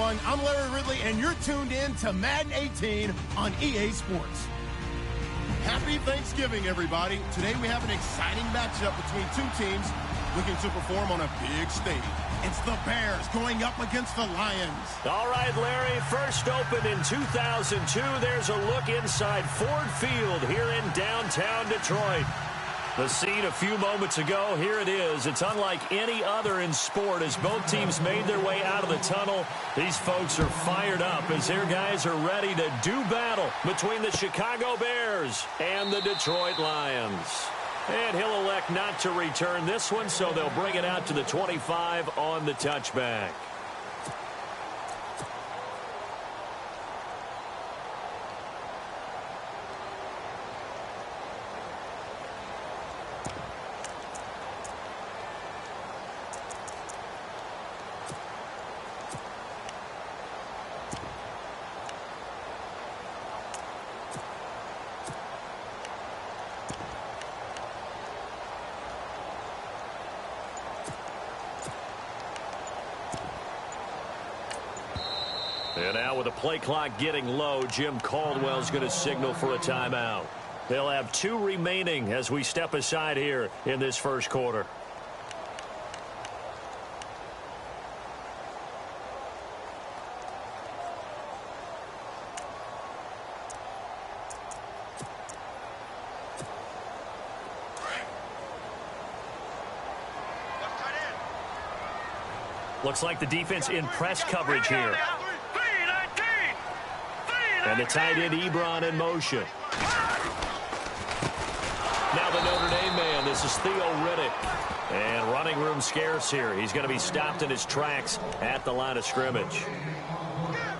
everyone. I'm Larry Ridley, and you're tuned in to Madden 18 on EA Sports. Happy Thanksgiving, everybody. Today we have an exciting matchup between two teams looking to perform on a big stage. It's the Bears going up against the Lions. All right, Larry, first opened in 2002. There's a look inside Ford Field here in downtown Detroit. The scene a few moments ago, here it is. It's unlike any other in sport as both teams made their way out of the tunnel. These folks are fired up as their guys are ready to do battle between the Chicago Bears and the Detroit Lions. And he'll elect not to return this one, so they'll bring it out to the 25 on the touchback. And now with the play clock getting low, Jim Caldwell's going to signal for a timeout. They'll have 2 remaining as we step aside here in this first quarter. Looks like the defense in press coverage here. And the tight end Ebron in motion. Now the Notre Dame man, this is Theo Riddick. And running room scarce here. He's going to be stopped in his tracks at the line of scrimmage.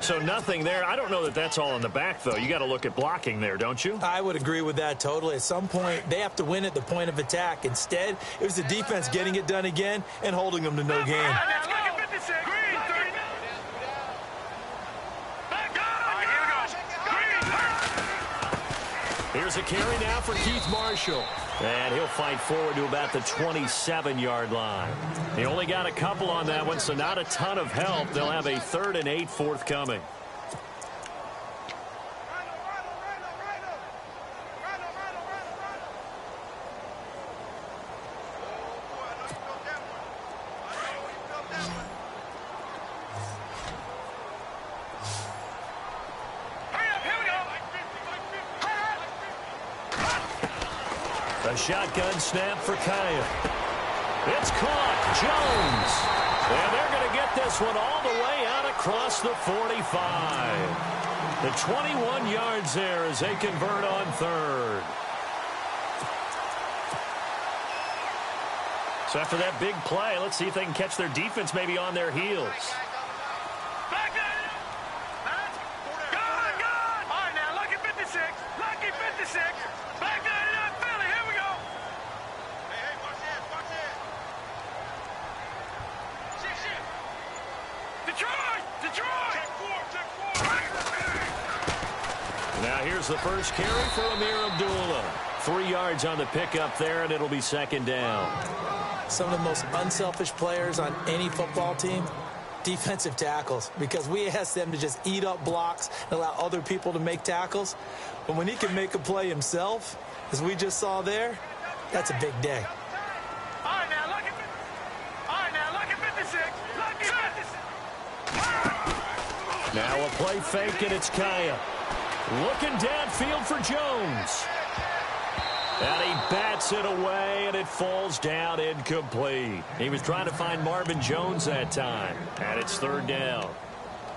So nothing there. I don't know that that's all in the back, though. You got to look at blocking there, don't you? I would agree with that totally. At some point, they have to win at the point of attack. Instead, it was the defense getting it done again and holding them to no gain. Here's a carry now for Keith Marshall. And he'll fight forward to about the 27-yard line. He only got a couple on that one, so not a ton of help. They'll have a 3rd and 8 forthcoming. A shotgun snap for Kaya. It's caught. Jones. And they're going to get this one all the way out across the 45. The 21 yards there as they convert on 3rd. So after that big play, let's see if they can catch their defense maybe on their heels. Now here's the first carry for Amir Abdullah. 3 yards on the pickup there, and it'll be 2nd down. Some of the most unselfish players on any football team, defensive tackles, because we ask them to just eat up blocks and allow other people to make tackles. But when he can make a play himself, as we just saw there, that's a big day. Now a play fake, and it's Kaya. Looking downfield for Jones. And he bats it away, and it falls down incomplete. He was trying to find Marvin Jones that time, and it's 3rd down.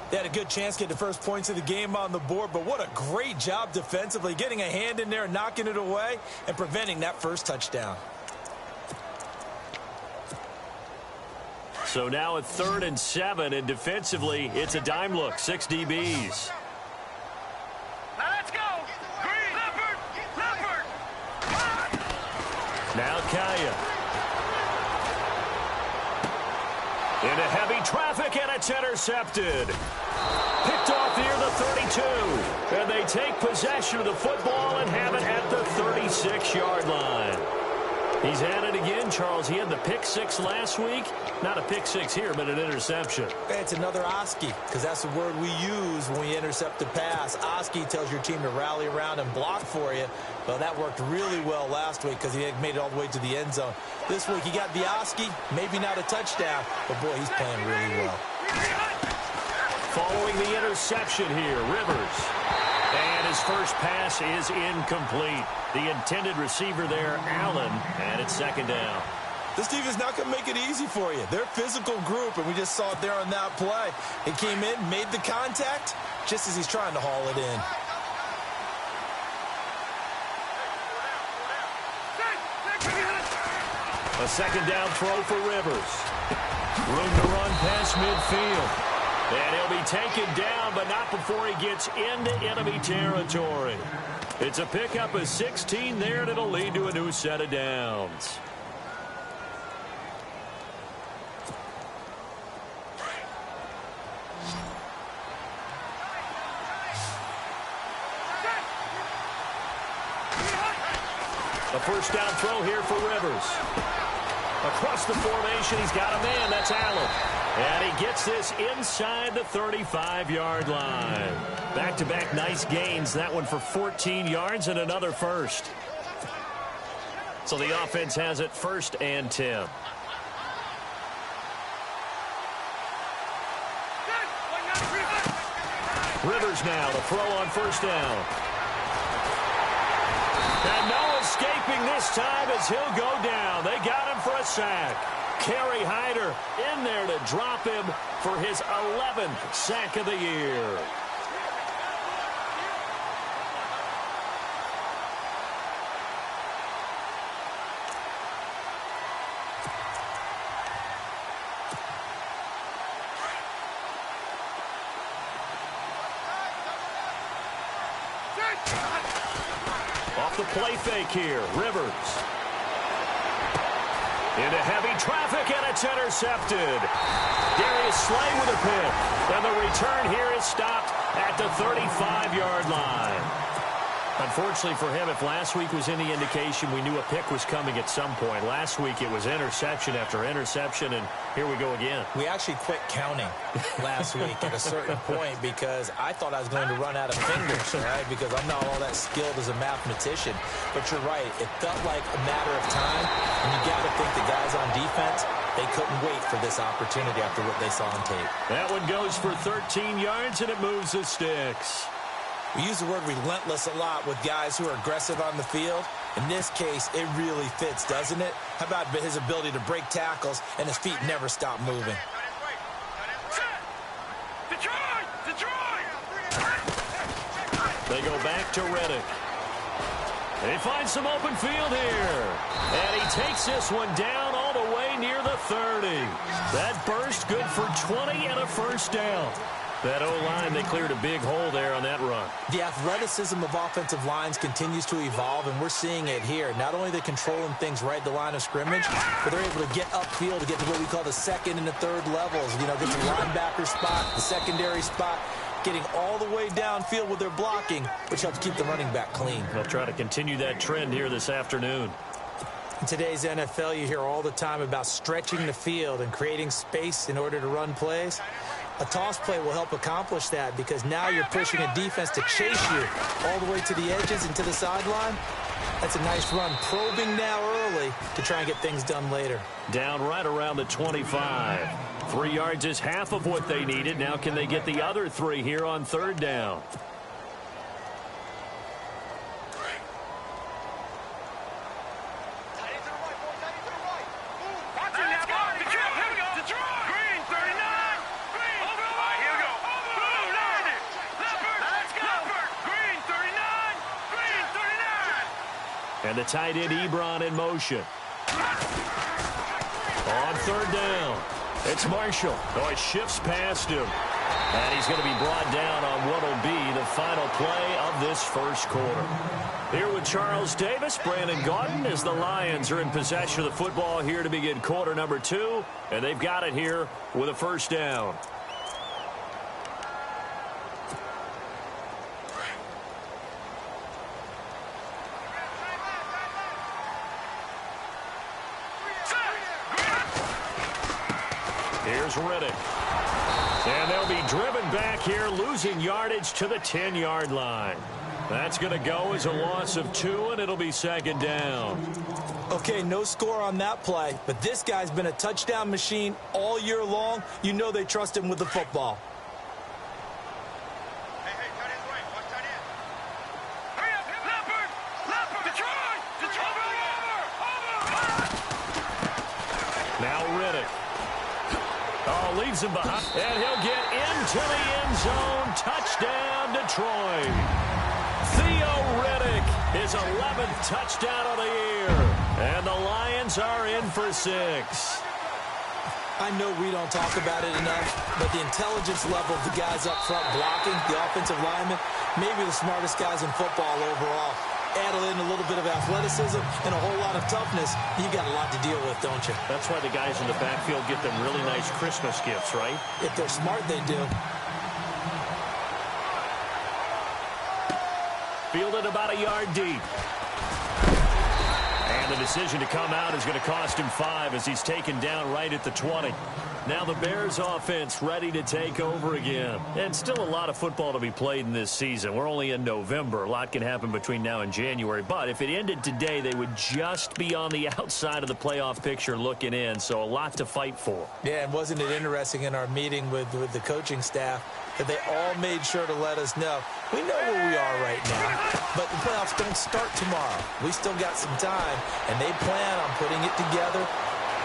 They had a good chance to get the first points of the game on the board, but what a great job defensively, getting a hand in there, knocking it away, and preventing that first touchdown. So now at 3rd and 7, and defensively, it's a dime look, 6 DBs. Now let's go. Green. Leopard. Now Kaya. Into heavy traffic, and it's intercepted. Picked off near the 32. And they take possession of the football and have it at the 36-yard line. He's at it again, Charles. He had the pick six last week. Not a pick six here, but an interception. It's another Oski, because that's the word we use when we intercept a pass. Oski tells your team to rally around and block for you. Well, that worked really well last week because he made it all the way to the end zone. This week he got the Oski, maybe not a touchdown, but boy, he's playing really well. Following the interception here, Rivers. And his first pass is incomplete. The intended receiver there, Allen, and it's second down. This team is not going to make it easy for you. They're a physical group, and we just saw it there on that play. He came in, made the contact, just as he's trying to haul it in. A second down throw for Rivers. Room to run past midfield. And he'll be taken down, but not before he gets into enemy territory. It's a pickup of 16 there, and it'll lead to a new set of downs. A first down throw here for Rivers. Across the formation, he's got a man. That's Allen. And he gets this inside the 35-yard line. Back-to-back nice gains. That one for 14 yards and another first. So the offense has it 1st and 10. Rivers now to throw on first down. And no escaping this time as he'll go down. They got him for a sack. Kerry Hyder in there to drop him for his 11th sack of the year. Off the play fake here, Rivers. Into heavy traffic, and it's intercepted. Darius Slay with a pick. And the return here is stopped at the 35-yard line. Unfortunately for him, if last week was any indication, we knew a pick was coming at some point. Last week it was interception after interception, and here we go again. We actually quit counting last week at a certain point because I thought I was going to run out of fingers, right? Because I'm not all that skilled as a mathematician. But you're right. It felt like a matter of time, and you got to think the guys on defense, they couldn't wait for this opportunity after what they saw on tape. That one goes for 13 yards, and it moves the sticks. We use the word relentless a lot with guys who are aggressive on the field. In this case, it really fits, doesn't it? How about his ability to break tackles and his feet never stop moving? They go back to Reddick. They find some open field here. And he takes this one down all the way near the 30. That burst good for 20 and a first down. That O-line, they cleared a big hole there on that run. The athleticism of offensive lines continues to evolve, and we're seeing it here. Not only are they controlling things right at the line of scrimmage, but they're able to get upfield to get to what we call the second and the third levels. You know, get to the linebacker spot, the secondary spot, getting all the way downfield with their blocking, which helps keep the running back clean. They'll try to continue that trend here this afternoon. In today's NFL, you hear all the time about stretching the field and creating space in order to run plays. A toss play will help accomplish that because now you're pushing a defense to chase you all the way to the edges and to the sideline. That's a nice run, probing now early to try and get things done later. Down right around the 25. 3 yards is half of what they needed. Now can they get the other 3 here on third down? And the tight end, Ebron, in motion. On third down, it's Marshall. Oh, he shifts past him. And he's going to be brought down on what will be the final play of this first quarter. Here with Charles Davis, Brandon Gaudin, as the Lions are in possession of the football here to begin quarter number 2. And they've got it here with a first down. Here's Riddick. And they'll be driven back here, losing yardage to the 10-yard line. That's going to go as a loss of 2, and it'll be second down. Okay, no score on that play, but this guy's been a touchdown machine all year long. You know they trust him with the football. Now Riddick. Oh, leaves him behind. And he'll get into the end zone. Touchdown, Detroit. Theo Riddick, his 11th touchdown of the year. And the Lions are in for 6. I know we don't talk about it enough, but the intelligence level of the guys up front blocking, the offensive linemen, maybe the smartest guys in football overall. Add in a little bit of athleticism and a whole lot of toughness, you got a lot to deal with, don't you? That's why the guys in the backfield get them really nice Christmas gifts, right? If they're smart, they do. Fielded about a yard deep. And the decision to come out is going to cost him 5 as he's taken down right at the 20. Now the Bears offense ready to take over again. And still a lot of football to be played in this season. We're only in November. A lot can happen between now and January. But if it ended today, they would just be on the outside of the playoff picture looking in. So a lot to fight for. Yeah, and wasn't it interesting in our meeting with the coaching staff that they all made sure to let us know, we know where we are right now, but the playoffs don't start tomorrow. We still got some time, and they plan on putting it together,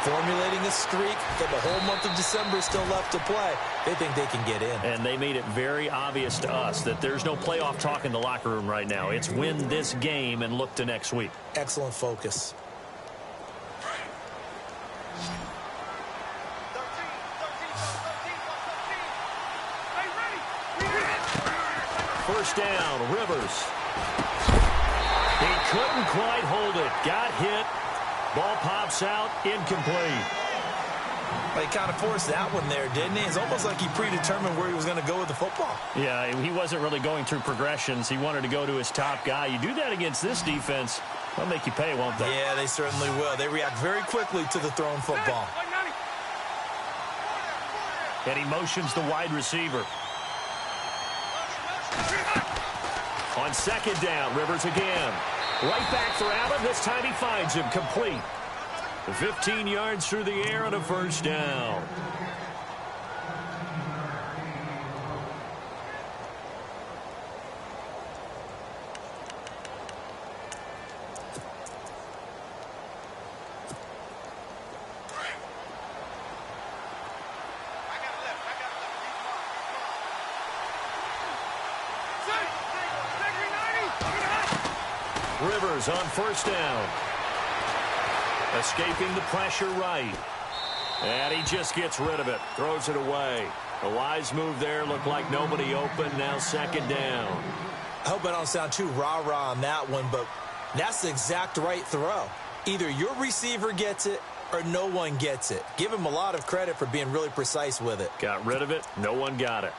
formulating a streak, and the whole month of December is still left to play. They think they can get in. And they made it very obvious to us that there's no playoff talk in the locker room right now. It's win this game and look to next week. Excellent focus. First down, Rivers. He couldn't quite hold it. Got hit. Ball pops out, incomplete. Well, he kind of forced that one there, didn't he? It's almost like he predetermined where he was going to go with the football. Yeah, he wasn't really going through progressions. He wanted to go to his top guy. You do that against this defense, they'll make you pay, won't they? Yeah, they certainly will. They react very quickly to the thrown football. And he motions the wide receiver. On second down, Rivers again. Right back for Allen. This time he finds him complete. 15 yards through the air and a first down. Rivers on first down. Escaping the pressure right. And he just gets rid of it. Throws it away. A wise move there. Looked like nobody open. Now second down. I hope I don't sound too rah-rah on that one, but that's the exact right throw. Either your receiver gets it or no one gets it. Give him a lot of credit for being really precise with it. Got rid of it. No one got it.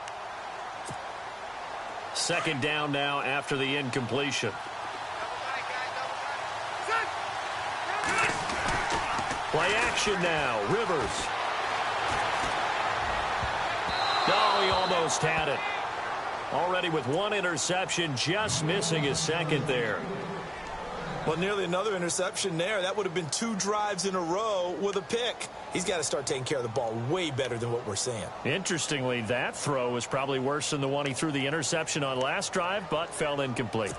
Second down now after the incompletion. Play action now. Rivers. No, he almost had it. Already with one interception, just missing his second there. Well, nearly another interception there. That would have been 2 drives in a row with a pick. He's got to start taking care of the ball way better than what we're seeing. Interestingly, that throw was probably worse than the one he threw the interception on last drive, but fell incomplete.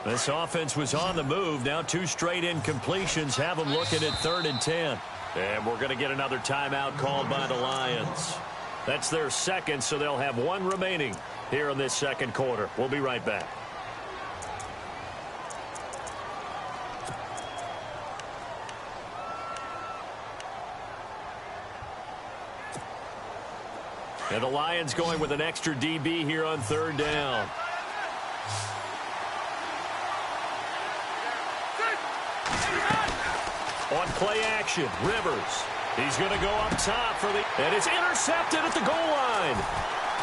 This offense was on the move. Now 2 straight incompletions have them looking at 3rd and 10. And we're going to get another timeout called by the Lions. That's their second, so they'll have 1 remaining here in this second quarter. We'll be right back. And the Lions going with an extra DB here on 3rd down. On play action, Rivers. He's going to go up top for the... And it's intercepted at the goal line.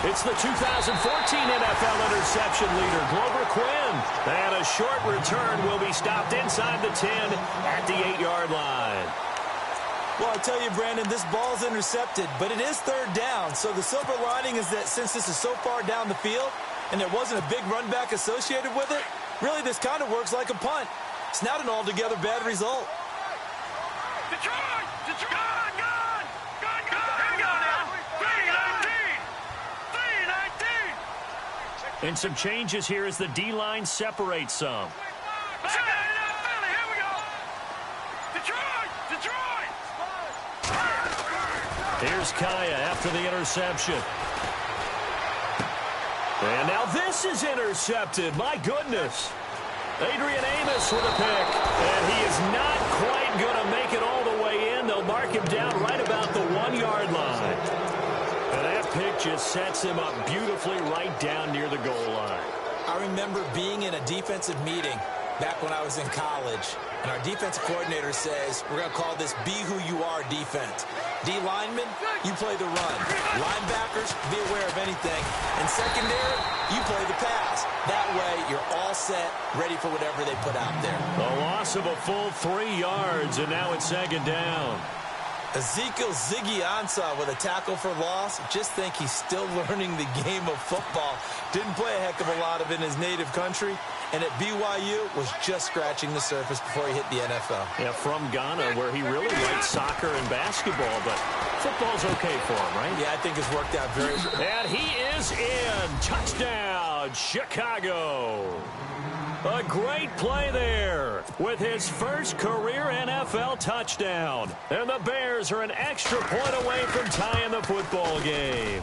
It's the 2014 NFL interception leader, Glover Quinn. And a short return will be stopped inside the 10 at the 8-yard line. Well, I tell you, Brandon, this ball's intercepted, but it is third down. So the silver lining is that since this is so far down the field and there wasn't a big run back associated with it, really this kind of works like a punt. It's not an altogether bad result. Detroit! Detroit! Gone! Gone! Here we go now. 3-19! 3-19! And some changes here as the D-line separates some. Philly, here we go. Detroit! Detroit! Here's Kaya after the interception. And now this is intercepted. My goodness. Adrian Amos with a pick. And he is not quite going to make it all the way in. They'll mark him down right about the 1-yard line. And that pick just sets him up beautifully right down near the goal line. I remember being in a defensive meeting back when I was in college, and our defensive coordinator says, we're going to call this Be Who You Are defense. D linemen, you play the run. Linebackers, be aware of anything. And secondary, you play the pass. That way, you're all set, ready for whatever they put out there. A loss of a full 3 yards, and now it's second down. Ezekiel Ziggy Ansah with a tackle for loss. Just think he's still learning the game of football. Didn't play a heck of a lot of it in his native country. And at BYU, was just scratching the surface before he hit the NFL. Yeah, from Ghana, where he really liked soccer and basketball, but football's okay for him, right? Yeah, I think it's worked out very well. And he is in. Touchdown, Chicago. A great play there with his first career NFL touchdown. And the Bears are an extra point away from tying the football game.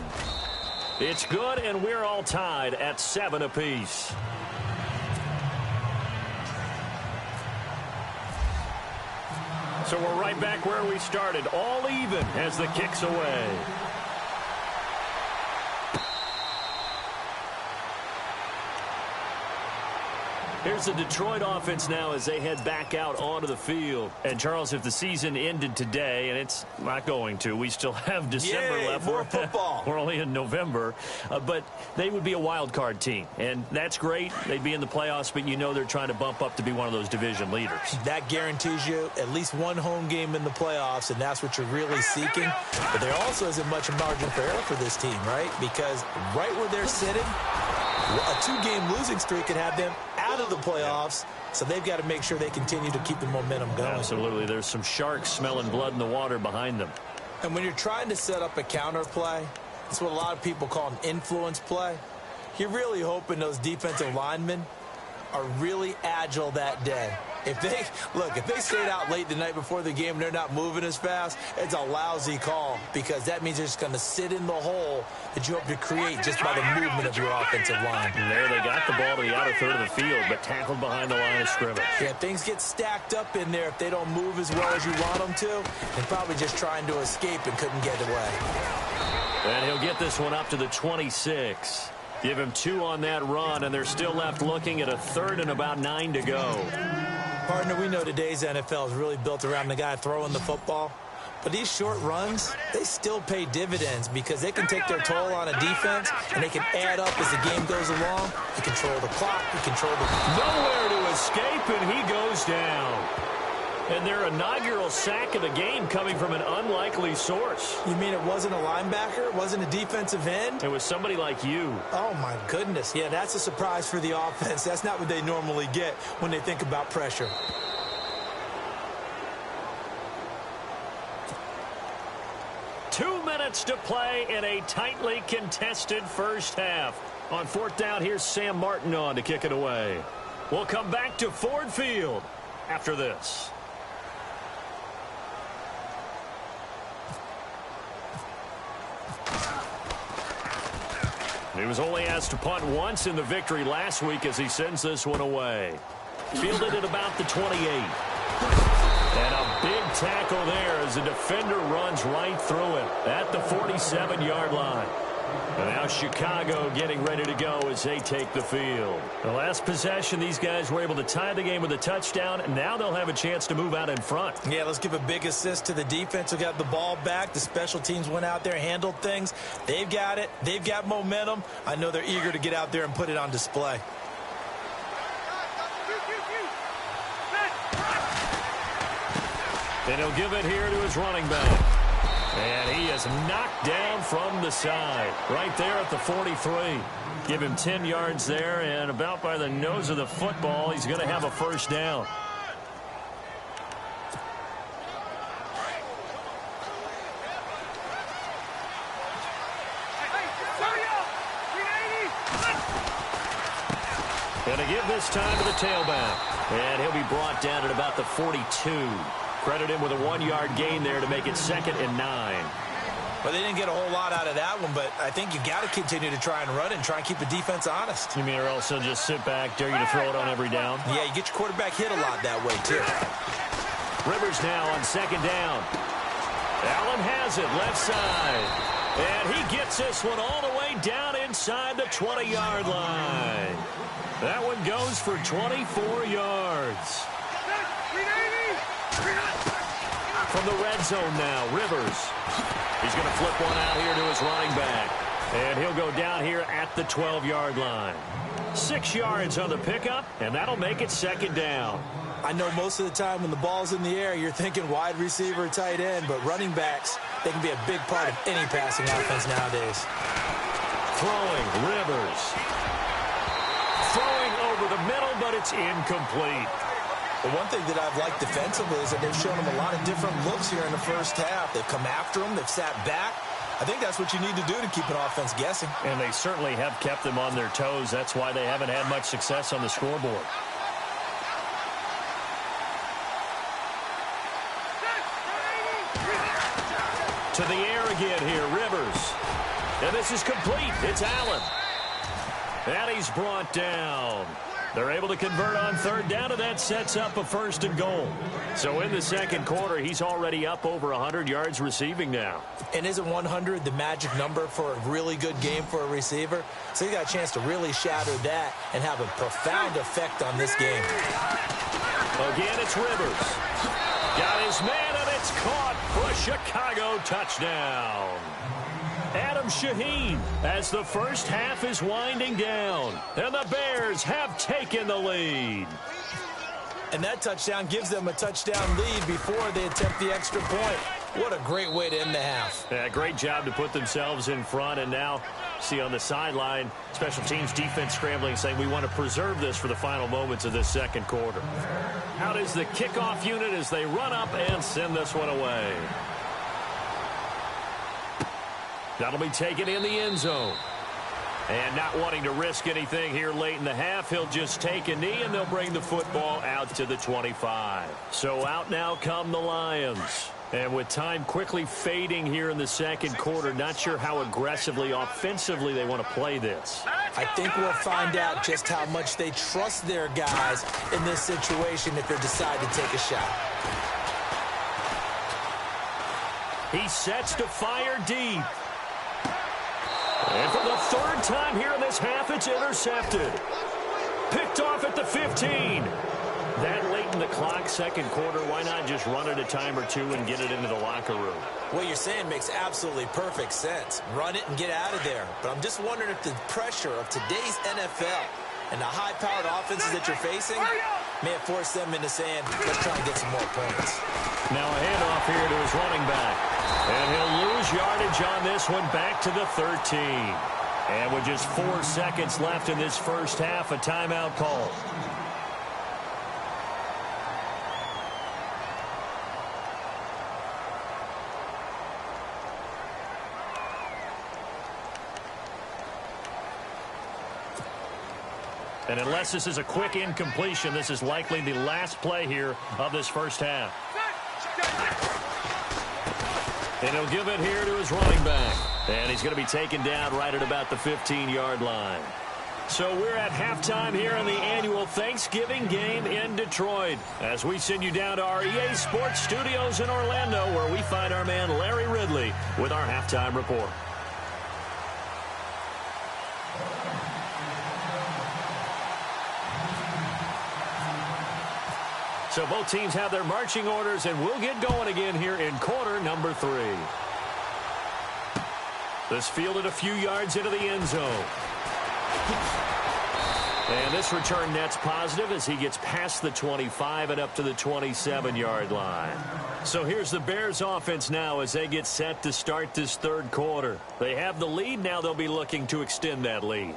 It's good, and we're all tied at 7 apiece. So we're right back where we started, all even as the kick's away. Here's the Detroit offense now as they head back out onto the field. And, Charles, if the season ended today, and it's not going to, we still have December left. More football. We're only in November. But they would be a wild card team. And that's great. They'd be in the playoffs, but you know they're trying to bump up to be one of those division leaders. That guarantees you at least one home game in the playoffs, and that's what you're really seeking. But there also isn't much margin for error for this team, right? Because right where they're sitting, a 2-game losing streak could have them out of the playoffs, so they've got to make sure they continue to keep the momentum going. Absolutely. There's some sharks smelling blood in the water behind them. And when you're trying to set up a counter play, it's what a lot of people call an influence play. You're really hoping those defensive linemen are really agile that day. If they stayed out late the night before the game and they're not moving as fast, it's a lousy call because that means they're just going to sit in the hole that you hope to create just by the movement of your offensive line. And there they got the ball to the outer third of the field, but tackled behind the line of scrimmage. Yeah, things get stacked up in there if they don't move as well as you want them to. They're probably just trying to escape and couldn't get away. And he'll get this one up to the 26. Give him 2 on that run, and they're still left looking at a third and about 9 to go. Partner, we know today's NFL is really built around the guy throwing the football. But these short runs, they still pay dividends because they can take their toll on a defense, and they can add up as the game goes along. You control the clock, you control the... Nowhere to escape, and he goes down. And their inaugural sack of the game coming from an unlikely source. You mean it wasn't a linebacker? It wasn't a defensive end? It was somebody like you. Oh, my goodness. Yeah, that's a surprise for the offense. That's not what they normally get when they think about pressure. Two minutes to play in a tightly contested first half. On 4th down, here's Sam Martin on to kick it away. We'll come back to Ford Field after this. He was only asked to punt once in the victory last week as he sends this one away. Fielded at about the 28. And a big tackle there as the defender runs right through it at the 47-yard line. And now Chicago getting ready to go as they take the field. The last possession, these guys were able to tie the game with a touchdown, and now they'll have a chance to move out in front. Yeah, let's give a big assist to the defense who got the ball back. The special teams went out there, handled things. They've got it. They've got momentum. I know they're eager to get out there and put it on display. And he'll give it here to his running back. And he is knocked down from the side, right there at the 43. Give him 10 yards there, and about by the nose of the football, he's going to have a first down. And to give this time to the tailback. And he'll be brought down at about the 42. Credit him with a 1-yard gain there to make it 2nd and 9. Well, they didn't get a whole lot out of that one, but I think you got to continue to try and run it and try and keep the defense honest. You mean or else he'll just sit back, dare you to throw it on every down? Yeah, you get your quarterback hit a lot that way, too. Rivers now on 2nd down. Allen has it left side. And he gets this one all the way down inside the 20-yard line. That one goes for 24 yards. From the red zone now, Rivers. He's going to flip one out here to his running back. And he'll go down here at the 12-yard line. 6 yards on the pickup, and that'll make it 2nd down. I know most of the time when the ball's in the air, you're thinking wide receiver, tight end, but running backs, they can be a big part of any passing offense nowadays. Throwing, Rivers. Throwing over the middle, but it's incomplete. The one thing that I've liked defensively is that they've shown him a lot of different looks here in the first half. They've come after him. They've sat back. I think that's what you need to do to keep an offense guessing. And they certainly have kept them on their toes. That's why they haven't had much success on the scoreboard. To the air again here, Rivers. And this is complete. It's Allen. And he's brought down. They're able to convert on 3rd down, and that sets up a 1st and goal. So in the 2nd quarter, he's already up over 100 yards receiving now. And isn't 100 the magic number for a really good game for a receiver? So he got a chance to really shatter that and have a profound effect on this game. Again, it's Rivers. Got his man, and it's caught for a Chicago touchdown. Adam Shaheen as the first half is winding down. And the Bears have taken the lead. And that touchdown gives them a touchdown lead before they attempt the extra point. What a great way to end the half. Yeah, great job to put themselves in front. And now, see on the sideline, special teams defense scrambling, saying we want to preserve this for the final moments of this 2nd quarter. Out is the kickoff unit as they run up and send this one away. That'll be taken in the end zone. And not wanting to risk anything here late in the half, he'll just take a knee, and they'll bring the football out to the 25. So out now come the Lions. And with time quickly fading here in the 2nd quarter, not sure how aggressively, offensively they want to play this. I think we'll find out just how much they trust their guys in this situation if they decide to take a shot. He sets to fire deep. And for the 3rd time here in this half, it's intercepted. Picked off at the 15. That late in the clock, 2nd quarter, why not just run it a time or two and get it into the locker room? What you're saying makes absolutely perfect sense. Run it and get out of there. But I'm just wondering if the pressure of today's NFL and the high-powered offenses that you're facing may have forced them into saying, let's try and get some more points. Now a handoff here to his running back. And he'll lose yardage on this one back to the 13. And with just 4 seconds left in this first half, a timeout call. And unless this is a quick incompletion, this is likely the last play here of this first half. And he'll give it here to his running back. And he's going to be taken down right at about the 15-yard line. So we're at halftime here in the annual Thanksgiving game in Detroit, as we send you down to our EA Sports studios in Orlando, where we find our man Larry Ridley with our halftime report. So both teams have their marching orders, and we'll get going again here in quarter number 3. This fielded a few yards into the end zone. And this return net's positive as he gets past the 25 and up to the 27-yard line. So here's the Bears offense now as they get set to start this third quarter. They have the lead. Now they'll be looking to extend that lead.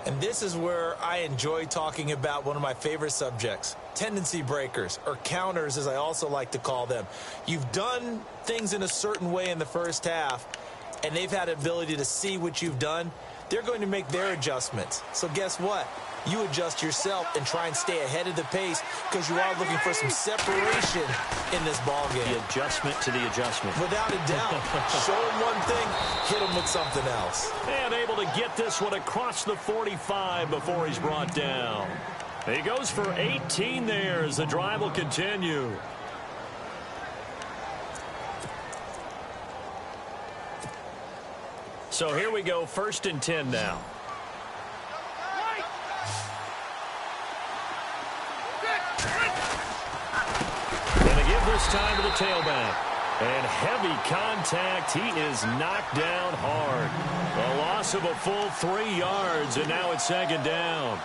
And this is where I enjoy talking about one of my favorite subjects, tendency breakers, or counters as I also like to call them. You've done things in a certain way in the first half, and they've had the ability to see what you've done. They're going to make their adjustments. So guess what? You adjust yourself and try and stay ahead of the pace because you are looking for some separation in this ball game. The adjustment to the adjustment. Without a doubt. Show them one thing, hit them with something else. And able to get this one across the 45 before he's brought down. He goes for 18 there as the drive will continue. So here we go, 1st and 10 now. This time to the tailback. And heavy contact. He is knocked down hard. A loss of a full 3 yards, and now it's 2nd down.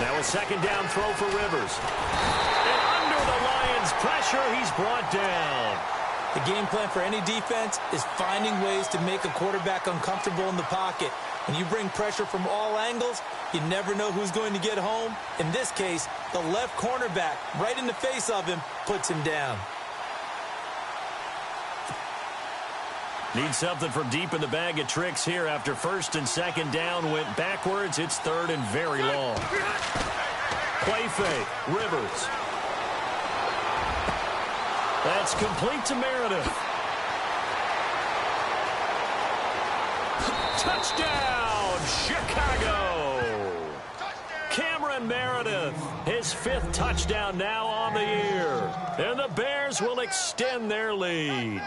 Now a 2nd down throw for Rivers. And under the Lions' pressure, he's brought down. The game plan for any defense is finding ways to make a quarterback uncomfortable in the pocket. When you bring pressure from all angles, you never know who's going to get home. In this case, the left cornerback, right in the face of him, puts him down. Need something from deep in the bag of tricks here after 1st and 2nd down went backwards. It's 3rd and very long. Play fake. Rivers. That's complete to Meredith. Touchdown, Chicago. Cameron Meredith, his 5th touchdown now on the year. And the Bears will extend their lead.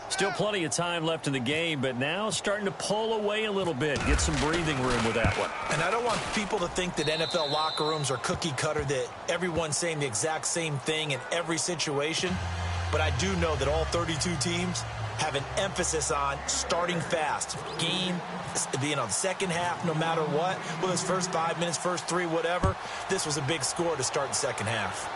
Still plenty of time left in the game, but now starting to pull away a little bit. Get some breathing room with that one. And I don't want people to think that NFL locker rooms are cookie cutter, that everyone's saying the exact same thing in every situation. But I do know that all 32 teams have an emphasis on starting fast. Game, being on the second half, no matter what. Whether it's first 5 minutes, first 3, whatever. This was a big score to start the second half.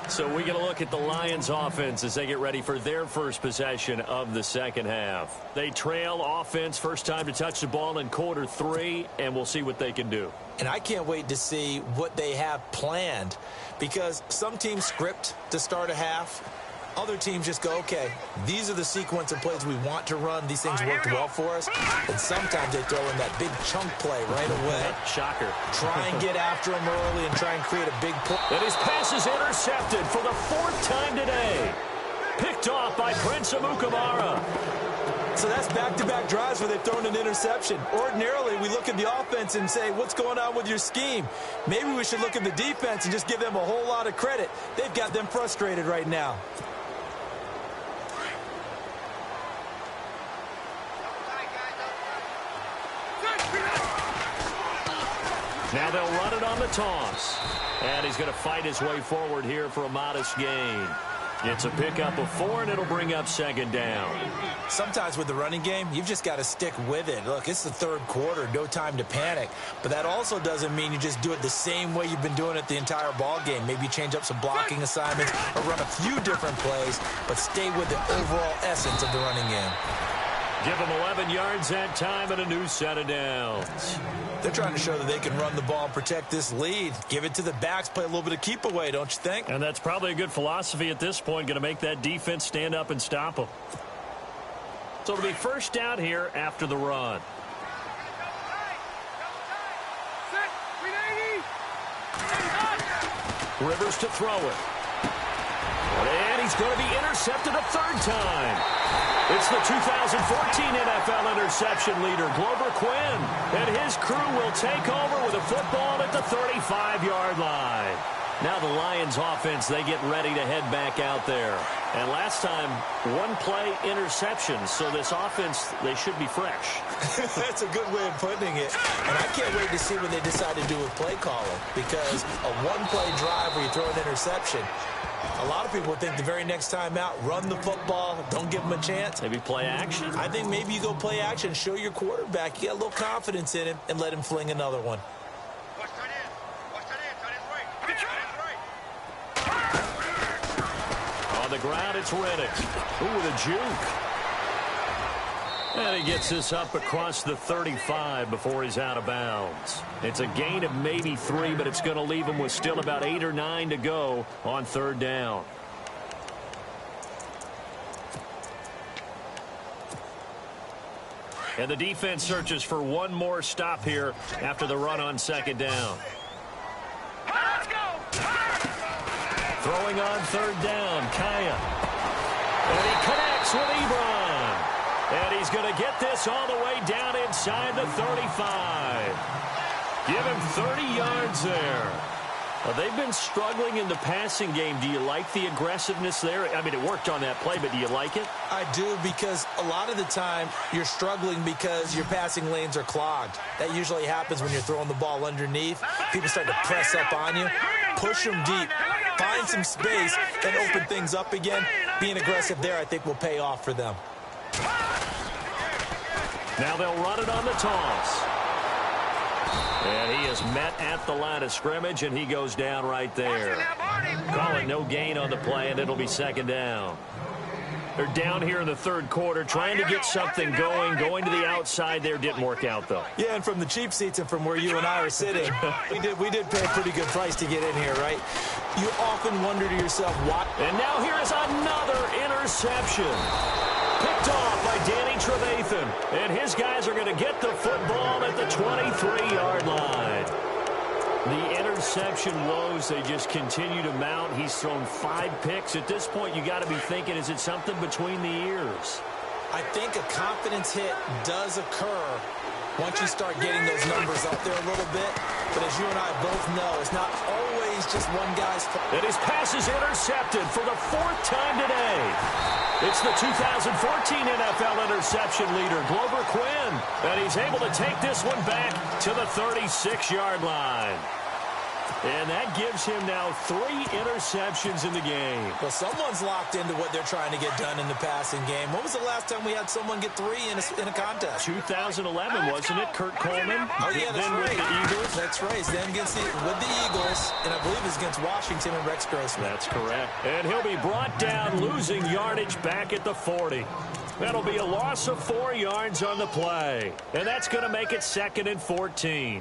So we get a look at the Lions offense as they get ready for their first possession of the second half. They trail offense, first time to touch the ball in quarter 3, and we'll see what they can do. And I can't wait to see what they have planned, because some teams script to start a half. Other teams just go, okay, these are the sequence of plays we want to run. These things worked well for us. And sometimes they throw in that big chunk play right away. Shocker. Try and get after them early and try and create a big play. And his pass is intercepted for the 4th time today. Picked off by Prince Amukamara. So that's back-to-back drives where they've thrown an interception. Ordinarily, we look at the offense and say, what's going on with your scheme? Maybe we should look at the defense and just give them a whole lot of credit. They've got them frustrated right now. Now they'll run it on the toss. And he's going to fight his way forward here for a modest gain. It's a pickup of 4, and it'll bring up 2nd down. Sometimes with the running game, you've just got to stick with it. Look, it's the 3rd quarter, no time to panic. But that also doesn't mean you just do it the same way you've been doing it the entire ball game. Maybe change up some blocking assignments or run a few different plays, but stay with the overall essence of the running game. Give them 11 yards that time and a new set of downs. They're trying to show that they can run the ball and protect this lead. Give it to the backs, play a little bit of keep away, don't you think? And that's probably a good philosophy at this point, going to make that defense stand up and stop them. So it'll be first down here after the run. Rivers to throw it. And he's it's going to be intercepted a third time. It's the 2014 NFL interception leader, Glover Quinn, and his crew will take over with a football at the 35-yard line. Now the Lions offense, they get ready to head back out there. And last time, one-play interception, so this offense, they should be fresh. That's a good way of putting it. And I can't wait to see what they decide to do with play calling, because a one-play drive where you throw an interception, a lot of people would think the very next time out, run the football, don't give them a chance. Maybe play action? I think maybe you go play action, show your quarterback, you get a little confidence in him, and let him fling another one. On the ground, it's Reddick. Ooh, with a juke. And he gets this up across the 35 before he's out of bounds. It's a gain of maybe 3, but it's going to leave him with still about 8 or 9 to go on third down. And the defense searches for one more stop here after the run on second down. Let's go! Throwing on third down, Kaya. And he connects with Ebron. And he's going to get this all the way down inside the 35. Give him 30 yards there. They've been struggling in the passing game. Do you like the aggressiveness there? I mean, it worked on that play, but do you like it? I do, because a lot of the time you're struggling because your passing lanes are clogged. That usually happens when you're throwing the ball underneath. People start to press up on you. Push them deep. Find some space and open things up again. Being aggressive there, I think, will pay off for them. Now they'll run it on the toss. And he is met at the line of scrimmage, and he goes down right there. Call it no gain on the play, and it'll be second down. They're down here in the third quarter, trying to get something going. Going to the outside there didn't work out, though. Yeah, and from the cheap seats and from where you and I are sitting, we did pay a pretty good price to get in here, right? You often wonder to yourself, why? And now here is another interception. Picked off by Danny Trevathan. And his guys are going to get the football at the 23-yard line. The interception woes, they just continue to mount. He's thrown 5 picks. At this point, you got to be thinking, is it something between the ears? I think a confidence hit does occur once you start getting those numbers up there a little bit. But as you and I both know, it's not always just one guy's fault. And his pass is intercepted for the 4th time today. It's the 2014 NFL interception leader, Glover Quinn. And he's able to take this one back to the 36-yard line. And that gives him now 3 interceptions in the game. Well, someone's locked into what they're trying to get done in the passing game. When was the last time we had someone get 3 in a contest? 2011, wasn't it? Kurt Coleman? Oh, yeah, that's then right. With the Eagles? That's right. Then with the Eagles, and I believe it's against Washington and Rex Grossman. That's correct. And he'll be brought down, losing yardage back at the 40. That'll be a loss of 4 yards on the play. And that's going to make it 2nd and 14.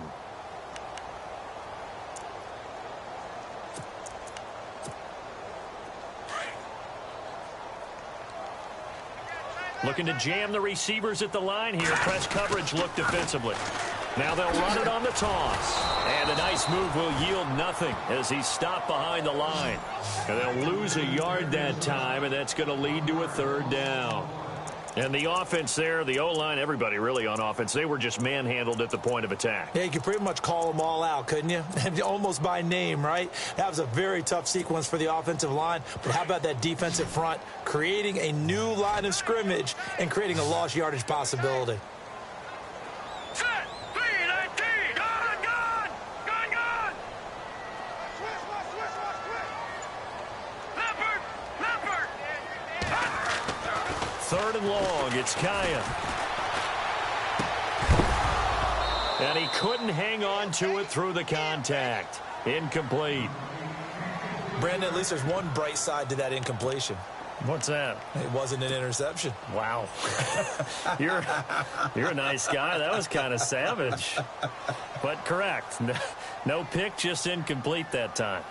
Looking to jam the receivers at the line here. Press coverage look defensively. Now they'll run it on the toss. And a nice move will yield nothing as he's stopped behind the line. And they'll lose a yard that time, and that's going to lead to a 3rd down. And the offense there, the O-line, everybody really on offense, they were just manhandled at the point of attack. Yeah, you could pretty much call them all out, couldn't you? Almost by name, right? That was a very tough sequence for the offensive line. But how about that defensive front creating a new line of scrimmage and creating a lost yardage possibility? Set! 3-19! Gone! Leopard! 3rd and long, it's Kaya. And he couldn't hang on to it through the contact. Incomplete. Brandon, at least there's one bright side to that incompletion. What's that? It wasn't an interception. Wow. You're a nice guy. That was kind of savage. But correct. No pick, just incomplete that time.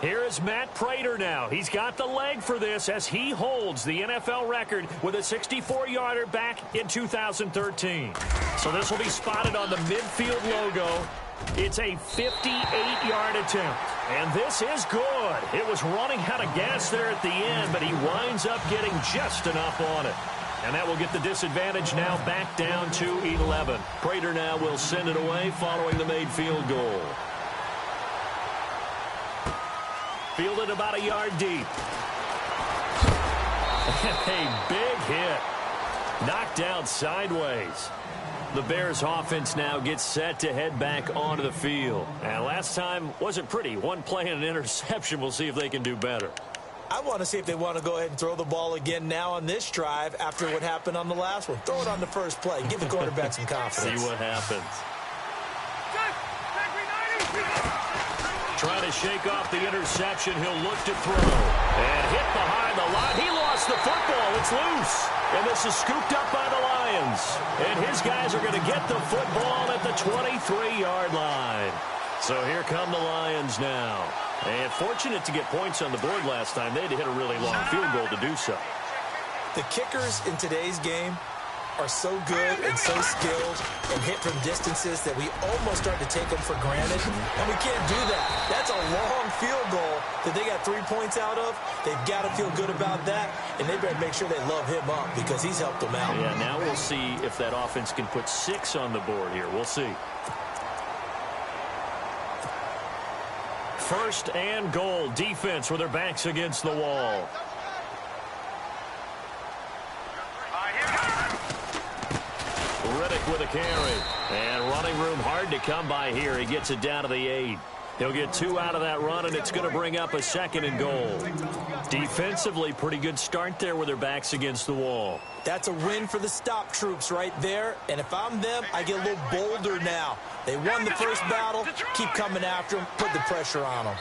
Here is Matt Prater now. He's got the leg for this as he holds the NFL record with a 64-yarder back in 2013. So this will be spotted on the midfield logo. It's a 58-yard attempt. And this is good. It was running out of gas there at the end, but he winds up getting just enough on it. And that will get the disadvantage now back down to 11. Prater now will send it away following the made field goal. Fielded about a yard deep. A big hit. Knocked out sideways. The Bears offense now gets set to head back onto the field. And last time wasn't pretty. One play and an interception. We'll see if they can do better. I want to see if they want to go ahead and throw the ball again now on this drive after what happened on the last one. Throw it on the first play. Give the quarterback some confidence. See what happens. Trying to shake off the interception. He'll look to throw. And hit behind the line. He lost the football. It's loose. And this is scooped up by the Lions. And his guys are going to get the football at the 23-yard line. So here come the Lions now. And fortunate to get points on the board last time. They had to hit a really long field goal to do so. The kickers in today's game are so good and so skilled and hit from distances that we almost start to take them for granted. And we can't do that. That's a long field goal that they got 3 points out of. They've got to feel good about that, and they better make sure they love him up because he's helped them out. Yeah, now we'll see if that offense can put 6 on the board here. We'll see. First and goal. Defense with their backs against the wall. Riddick with a carry. And running room hard to come by here. He gets it down to the 8. He'll get 2 out of that run, and it's going to bring up a second and goal. Defensively, pretty good start there with their backs against the wall. That's a win for the stop troops right there. And if I'm them, I get a little bolder now. They won the first battle. Keep coming after them. Put the pressure on them.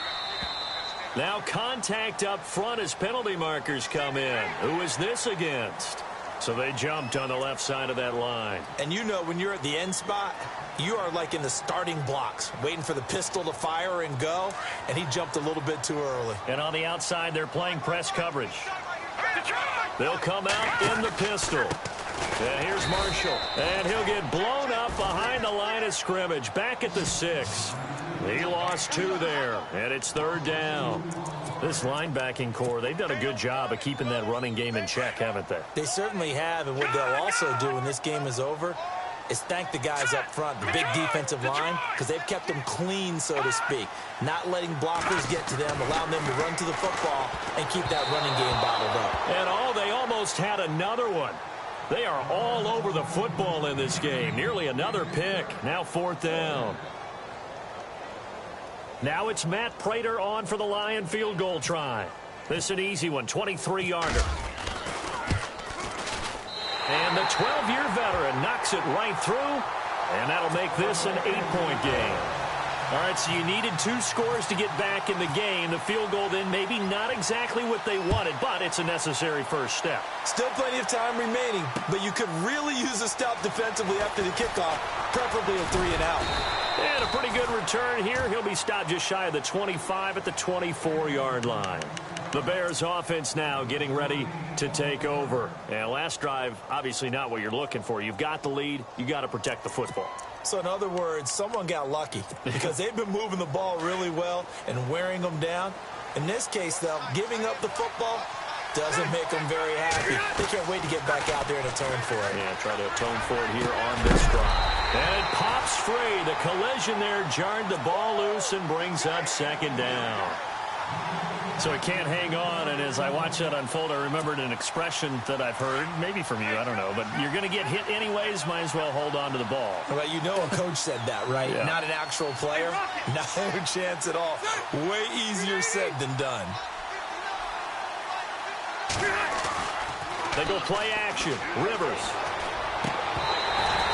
Now contact up front as penalty markers come in. Who is this against? So they jumped on the left side of that line. And you know when you're at the end spot, you are like in the starting blocks, waiting for the pistol to fire and go, and he jumped a little bit too early. And on the outside, they're playing press coverage. They'll come out in the pistol. And here's Marshall. And he'll get blown up behind the line of scrimmage, back at the 6. He lost 2 there, and it's 3rd down. This linebacking core, they've done a good job of keeping that running game in check, haven't they? They certainly have, and what they'll also do when this game is over is thank the guys up front, the big defensive line, because they've kept them clean, so to speak, not letting blockers get to them, allowing them to run to the football and keep that running game bottled up. And they almost had another one. They are all over the football in this game. Nearly another pick. Now 4th down. Now it's Matt Prater on for the Lion field goal try. This is an easy one, 23-yarder. And the 12-year veteran knocks it right through, and that'll make this an 8-point game. All right, so you needed 2 scores to get back in the game. The field goal then maybe not exactly what they wanted, but it's a necessary first step. Still plenty of time remaining, but you could really use a stop defensively after the kickoff, preferably a 3-and-out. And a pretty good return here. He'll be stopped just shy of the 25 at the 24-yard line. The Bears offense now getting ready to take over. And last drive, obviously not what you're looking for. You've got the lead. You got to protect the football. So in other words, someone got lucky because they've been moving the ball really well and wearing them down. In this case, though, giving up the football doesn't make them very happy. They can't wait to get back out there and atone for it. Yeah, try to atone for it here on this drive. And it pops free. The collision there jarred the ball loose and brings up 2nd down. So it can't hang on, and as I watch that unfold, I remembered an expression that I've heard, maybe from you, I don't know, but you're going to get hit anyways, might as well hold on to the ball. Well, you know a coach said that, right? Yeah. Not an actual player. No chance at all. Way easier said than done. They go play action. Rivers.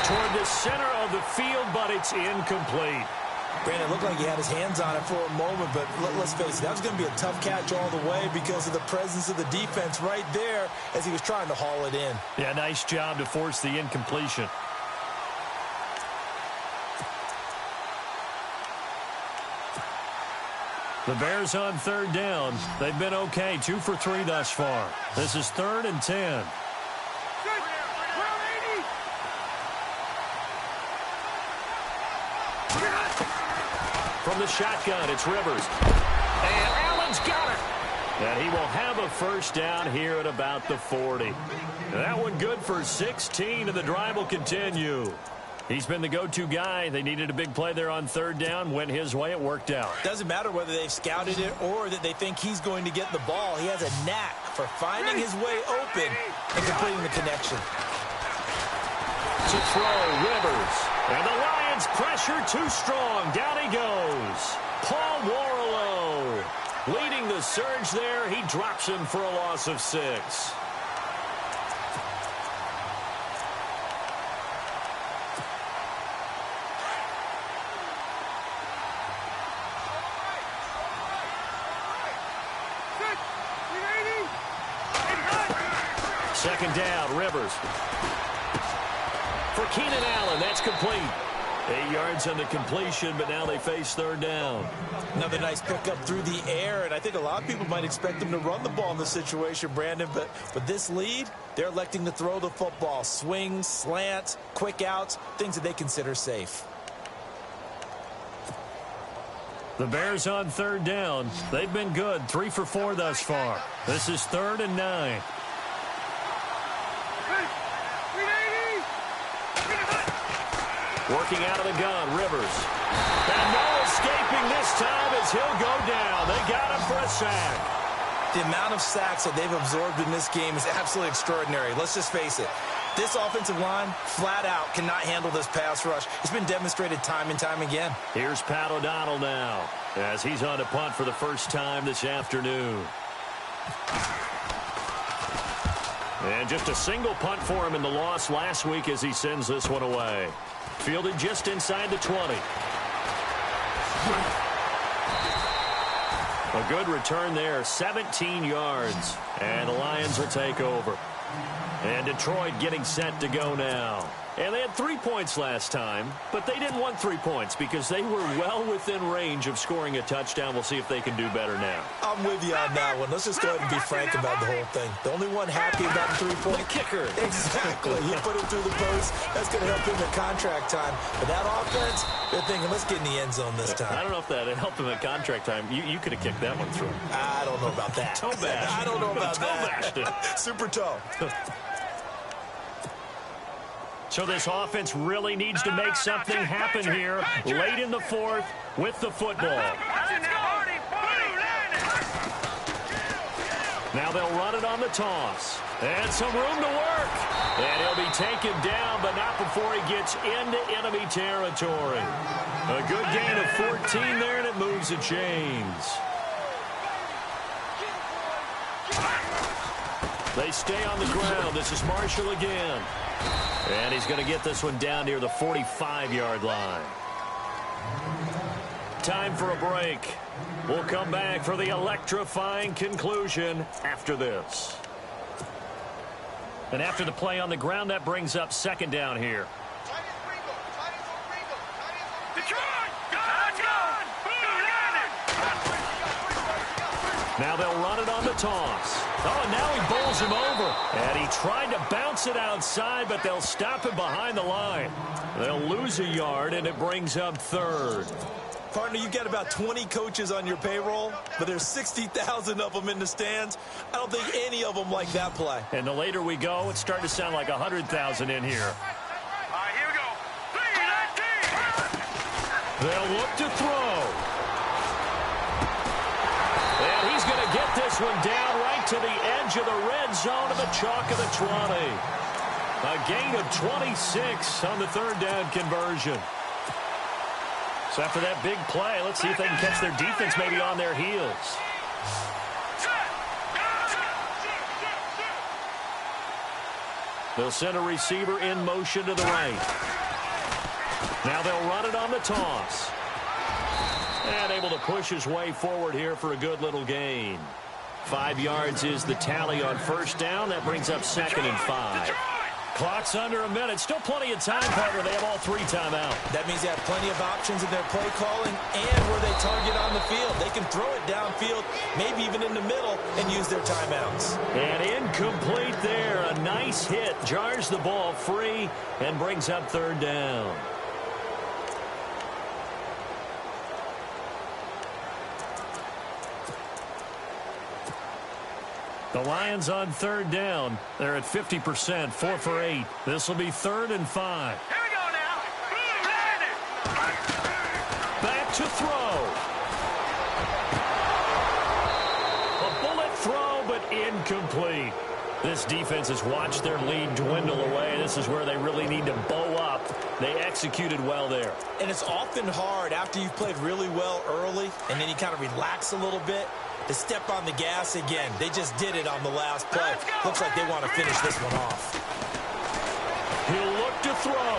Toward the center of the field, but it's incomplete. Brandon, it looked like he had his hands on it for a moment, but let's face it, that was going to be a tough catch all the way because of the presence of the defense right there as he was trying to haul it in. Yeah, nice job to force the incompletion. The Bears on 3rd down. They've been okay, 2 for 3 thus far. This is 3rd and 10. From the shotgun. It's Rivers. And Allen's got it. And he will have a first down here at about the 40. That one good for 16, and the drive will continue. He's been the go-to guy. They needed a big play there on third down. Went his way. It worked out. Doesn't matter whether they've scouted it or that they think he's going to get the ball. He has a knack for finding his way open and completing the connection. To throw, Rivers. And the Lions pressure too strong. Down he goes. Paul Warlow leading the surge there. He drops him for a loss of 6. Second down, Rivers. For Keenan Allen, that's complete. 8 yards on the completion, but now they face third down. Another nice pickup through the air, and I think a lot of people might expect them to run the ball in this situation, Brandon, but with this lead, they're electing to throw the football. Swings, slants, quick outs, things that they consider safe. The Bears on third down. They've been good, 3 for 4 thus far. This is 3rd and 9. Working out of the gun, Rivers. And no escaping this time as he'll go down. They got him for a sack. The amount of sacks that they've absorbed in this game is absolutely extraordinary. Let's just face it. This offensive line, flat out, cannot handle this pass rush. It's been demonstrated time and time again. Here's Pat O'Donnell now as he's on a punt for the first time this afternoon. And just a single punt for him in the loss last week as he sends this one away. Fielded just inside the 20. A good return there, 17 yards. And the Lions will take over. And Detroit getting set to go now. And they had 3 points last time, but they didn't want 3 points because they were well within range of scoring a touchdown. We'll see if they can do better now. I'm with you on that one. Let's just go ahead and be frank about the whole thing. The only one happy about the 3-point kicker. Exactly. You put him through the post. That's going to help him at contract time. But that offense, they're thinking, let's get in the end zone this time. I don't know if that helped him at contract time. You could have kicked that one through. I don't know about that. Toe bash. I don't know about toe that. Bashed it. Super toe. So this offense really needs to make something happen here late in the 4th with the football. Now they'll run it on the toss. And some room to work. And he'll be taken down, but not before he gets into enemy territory. A good gain of 14 there, and it moves the chains. They stay on the ground. This is Marshall again. And he's going to get this one down near the 45-yard line. Time for a break. We'll come back for the electrifying conclusion after this. And after the play on the ground, that brings up second down here. Now they'll run it on the toss. Oh, and now he bowls him over. And he tried to bounce it outside, but they'll stop him behind the line. They'll lose a yard, and it brings up 3rd. Partner, you've got about 20 coaches on your payroll, but there's 60,000 of them in the stands. I don't think any of them like that play. And the later we go, it's starting to sound like 100,000 in here. All right, here we go. 3, 19. They'll look to throw. And he's going to get this one down right to the edge of the red zone of the chalk of the 20. A gain of 26 on the 3rd down conversion. So after that big play, let's see if they can catch their defense maybe on their heels. They'll send a receiver in motion to the right. Now they'll run it on the toss. And able to push his way forward here for a good little gain. 5 yards is the tally on first down. That brings up 2nd and 5. Clock's under a minute. Still plenty of time, partner. They have all 3 timeout. That means they have plenty of options in their play calling and where they target on the field. They can throw it downfield, maybe even in the middle, and use their timeouts. And incomplete there. A nice hit. Jars the ball free and brings up 3rd down. The Lions on 3rd down. They're at 50%, 4 for 8. This will be 3rd and 5. Here we go now. Back to throw. A bullet throw, but incomplete. This defense has watched their lead dwindle away. This is where they really need to bow up. They executed well there. And it's often hard after you've played really well early and then you kind of relax a little bit to step on the gas again. They just did it on the last play. Looks like they want to finish this one off. He'll look to throw.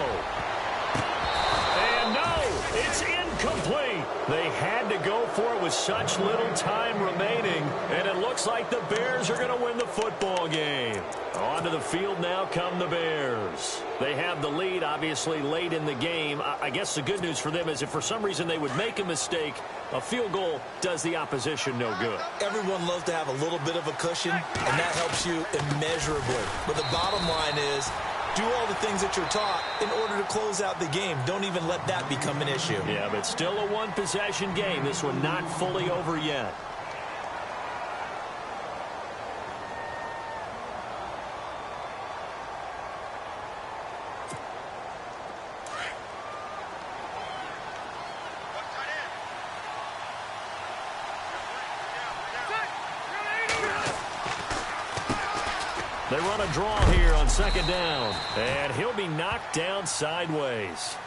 And no, it's incomplete. They had to go for it with such little time remaining, and it looks like the Bears are going to win the football game. Onto the field now come the Bears. They have the lead, obviously, late in the game. I guess the good news for them is if for some reason they would make a mistake, a field goal does the opposition no good. Everyone loves to have a little bit of a cushion, and that helps you immeasurably. But the bottom line is, do all the things that you're taught in order to close out the game. Don't even let that become an issue. Yeah, but still a one-possession game. This one not fully over yet. They run a draw here on 2nd down, and he'll be knocked down sideways.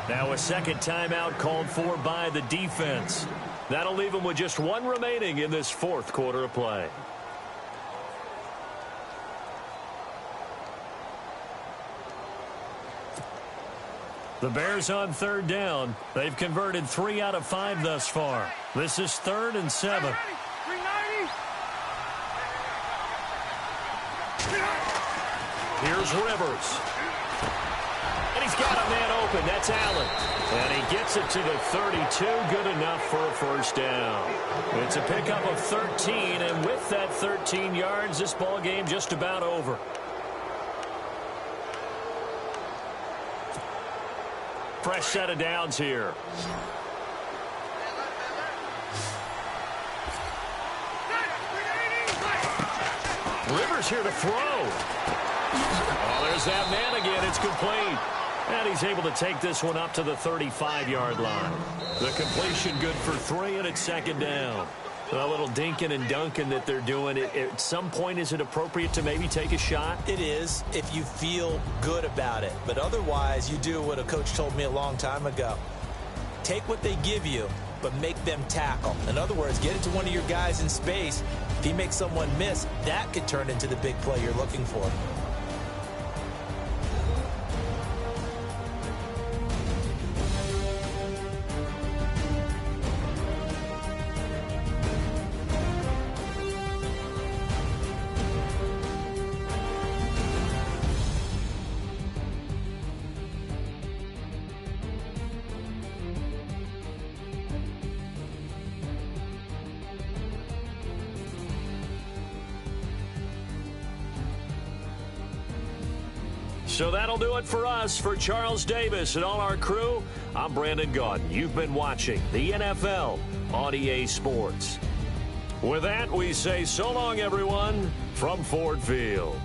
Now a second timeout called for by the defense. That'll leave them with just one remaining in this 4th quarter of play. The Bears on 3rd down. They've converted 3 out of 5 thus far. This is 3rd and 7. Here's Rivers. And he's got a man open. That's Allen. And he gets it to the 32. Good enough for a first down. It's a pickup of 13. And with that 13 yards, this ball game just about over. Fresh set of downs here. Rivers here to throw. Oh, there's that man again. It's complete. And he's able to take this one up to the 35-yard line. The completion good for 3, and it's 2nd down. A little dinking and dunking that they're doing. At some point, is it appropriate to maybe take a shot? It is if you feel good about it. But otherwise, you do what a coach told me a long time ago. Take what they give you, but make them tackle. In other words, get it to one of your guys in space. If he makes someone miss, that could turn into the big play you're looking for. So that'll do it for us. For Charles Davis and all our crew, I'm Brandon Gaudin. You've been watching the NFL on EA Sports. With that, we say so long, everyone, from Ford Field.